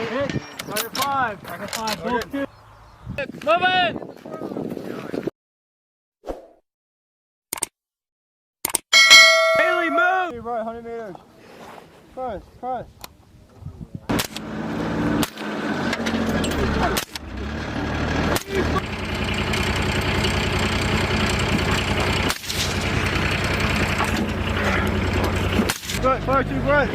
Hit. Target 5. Target 5. Both 2. Moving! Haley, move! Hey, right, 100 meters. Cross, cross. Good, fire 2 breath.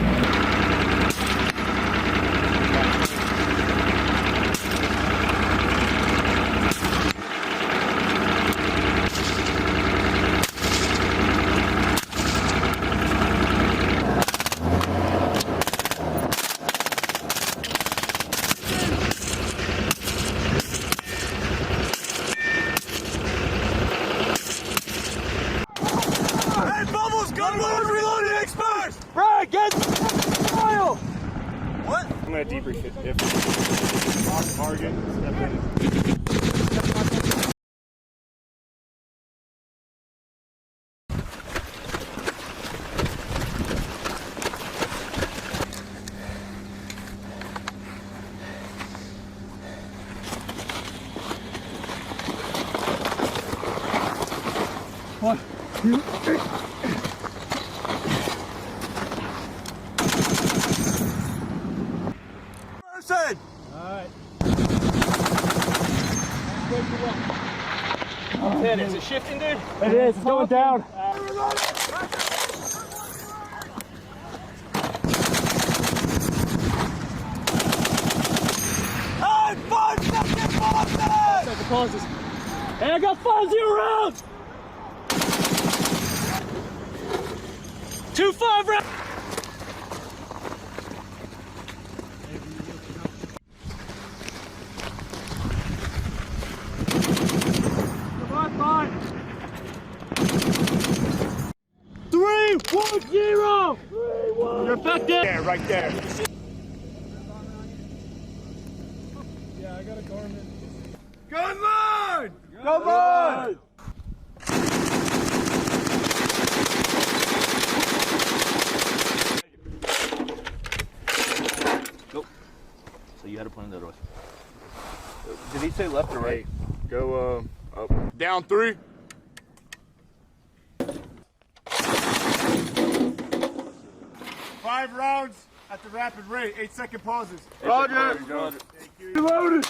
Brad, get file! What? I'm gonna debrief it. If off target, step in. One, 2, 3. Alright. Man, is it shifting, dude? It is, it's going down. Hey, 5-second pauses! Second pauses. Hey, I got 5-0 rounds! 2-5 rounds! Fine. 3, 1, 0. 3, 1. You're effective. There, right there. Yeah, I got a Garmin. Gun line! Come on! Nope. So you had to point it the other way. Did he say left or right? Go up. Down 3. Five rounds at the rapid rate. 8-second pauses. Roger. Thank you. Reloaded.